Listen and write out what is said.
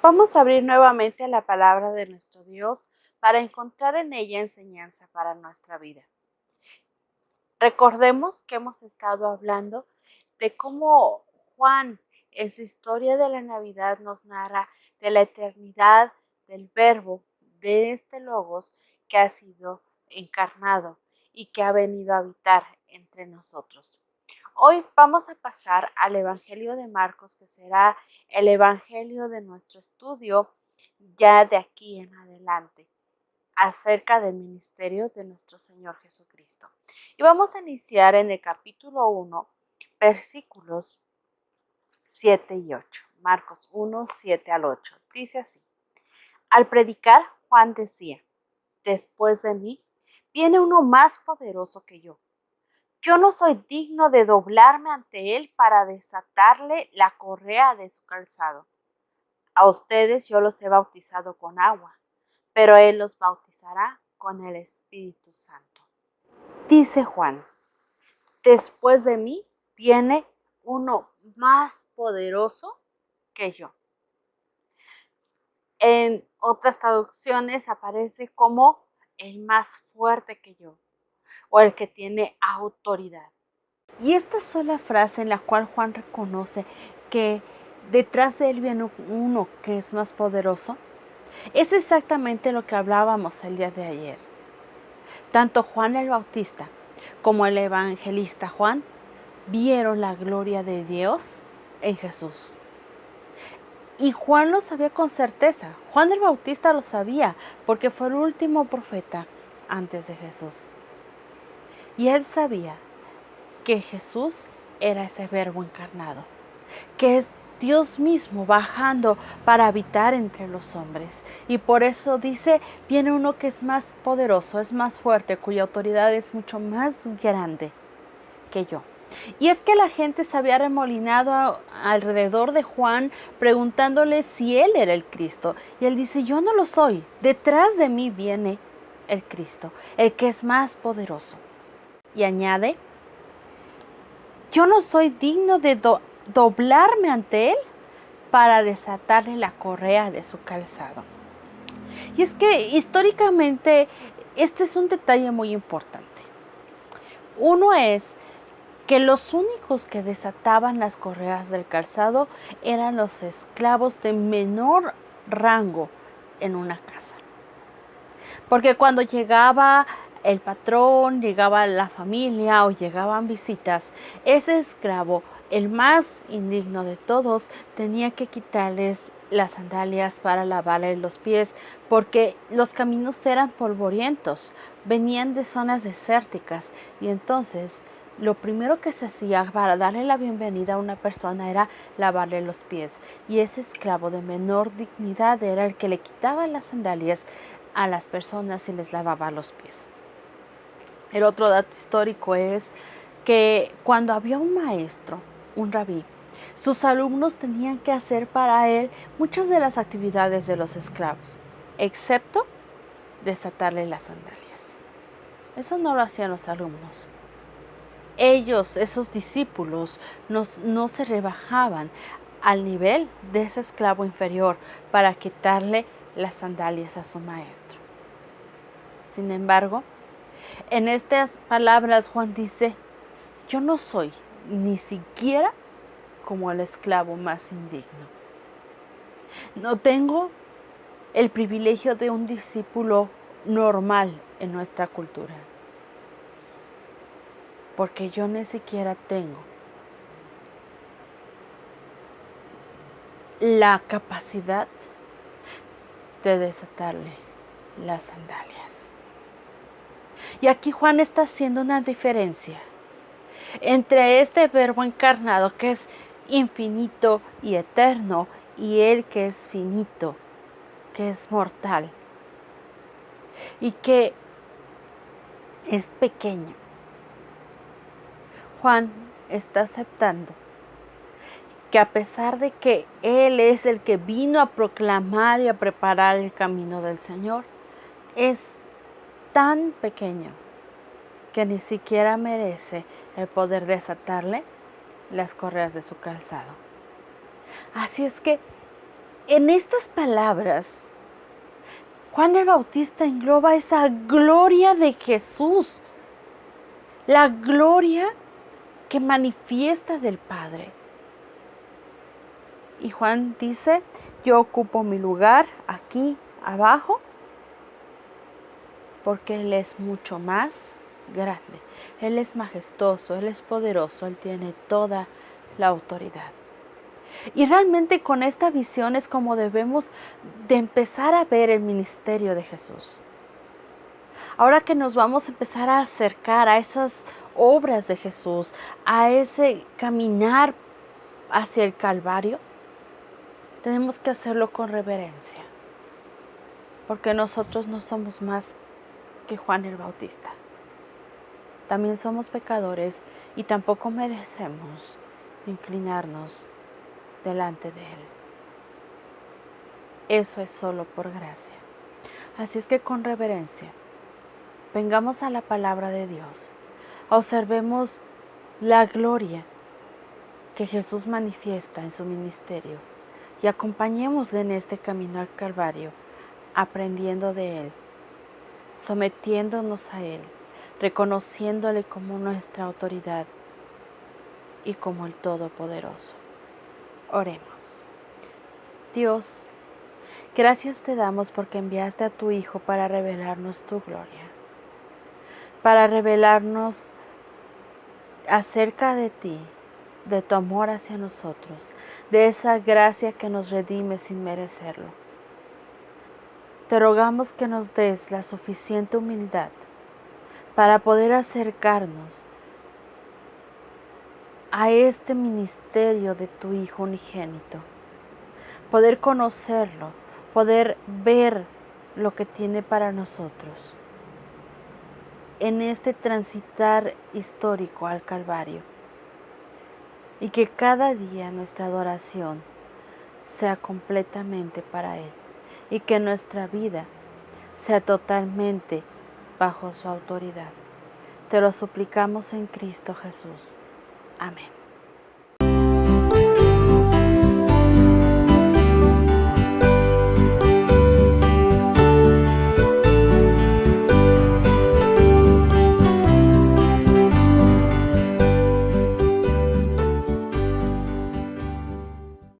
Vamos a abrir nuevamente la palabra de nuestro Dios para encontrar en ella enseñanza para nuestra vida. Recordemos que hemos estado hablando de cómo Juan en su historia de la Navidad nos narra de la eternidad del Verbo, de este Logos que ha sido encarnado y que ha venido a habitar entre nosotros. Hoy vamos a pasar al Evangelio de Marcos, que será el Evangelio de nuestro estudio ya de aquí en adelante, acerca del ministerio de nuestro Señor Jesucristo. Y vamos a iniciar en el capítulo 1, versículos 7 y 8. Marcos 1, 7 al 8. Dice así: Al predicar, Juan decía: Después de mí viene uno más poderoso que yo. Yo no soy digno de doblarme ante él para desatarle la correa de su calzado. A ustedes yo los he bautizado con agua, pero él los bautizará con el Espíritu Santo. Dice Juan: Después de mí viene uno más poderoso que yo. En otras traducciones aparece como el más fuerte que yo, o el que tiene autoridad. Y esta sola frase en la cual Juan reconoce que detrás de él viene uno que es más poderoso, es exactamente lo que hablábamos el día de ayer. Tanto Juan el Bautista como el evangelista Juan vieron la gloria de Dios en Jesús. Y Juan lo sabía con certeza. Juan el Bautista lo sabía porque fue el último profeta antes de Jesús. Y él sabía que Jesús era ese Verbo encarnado, que es Dios mismo bajando para habitar entre los hombres. Y por eso dice, viene uno que es más poderoso, es más fuerte, cuya autoridad es mucho más grande que yo. Y es que la gente se había remolinado alrededor de Juan preguntándole si él era el Cristo. Y él dice: yo no lo soy, detrás de mí viene el Cristo, el que es más poderoso. Y añade: yo no soy digno de doblarme ante él para desatarle la correa de su calzado. Y es que históricamente este es un detalle muy importante. Uno es que los únicos que desataban las correas del calzado eran los esclavos de menor rango en una casa. Porque cuando llegaba el patrón, llegaba la familia o llegaban visitas, ese esclavo, el más indigno de todos, tenía que quitarles las sandalias para lavarle los pies, porque los caminos eran polvorientos, venían de zonas desérticas, y entonces lo primero que se hacía para darle la bienvenida a una persona era lavarle los pies, y ese esclavo de menor dignidad era el que le quitaba las sandalias a las personas y les lavaba los pies. El otro dato histórico es que cuando había un maestro, un rabí, sus alumnos tenían que hacer para él muchas de las actividades de los esclavos, excepto desatarle las sandalias. Eso no lo hacían los alumnos. Ellos, esos discípulos, no se rebajaban al nivel de ese esclavo inferior para quitarle las sandalias a su maestro. Sin embargo, en estas palabras Juan dice: yo no soy ni siquiera como el esclavo más indigno. No tengo el privilegio de un discípulo normal en nuestra cultura, porque yo ni siquiera tengo la capacidad de desatarle las sandalias. Y aquí Juan está haciendo una diferencia entre este Verbo encarnado, que es infinito y eterno, y él que es finito, que es mortal y que es pequeño. Juan está aceptando que a pesar de que él es el que vino a proclamar y a preparar el camino del Señor, es tan pequeño que ni siquiera merece el poder desatarle las correas de su calzado. Así es que En estas palabras, Juan el Bautista engloba esa gloria de Jesús, la gloria que manifiesta del Padre. Y Juan dice, yo ocupo mi lugar aquí abajo porque Él es mucho más grande. Él es majestuoso, Él es poderoso, Él tiene toda la autoridad. Y realmente con esta visión es como debemos de empezar a ver el ministerio de Jesús. Ahora que nos vamos a empezar a acercar a esas obras de Jesús, a ese caminar hacia el Calvario, tenemos que hacerlo con reverencia, porque nosotros no somos más que Juan el Bautista. También somos pecadores y tampoco merecemos inclinarnos delante de Él. Eso es solo por gracia. Así es que con reverencia, vengamos a la palabra de Dios. Observemos la gloria que Jesús manifiesta en su ministerio y acompañémosle en este camino al Calvario, aprendiendo de Él, sometiéndonos a Él, reconociéndole como nuestra autoridad y como el Todopoderoso. Oremos. Dios, gracias te damos porque enviaste a tu Hijo para revelarnos tu gloria, para revelarnos acerca de ti, de tu amor hacia nosotros, de esa gracia que nos redime sin merecerlo. Te rogamos que nos des la suficiente humildad para poder acercarnos a este ministerio de tu Hijo unigénito, poder conocerlo, poder ver lo que tiene para nosotros en este transitar histórico al Calvario, y que cada día nuestra adoración sea completamente para Él y que nuestra vida sea totalmente bajo su autoridad. Te lo suplicamos en Cristo Jesús. Amén.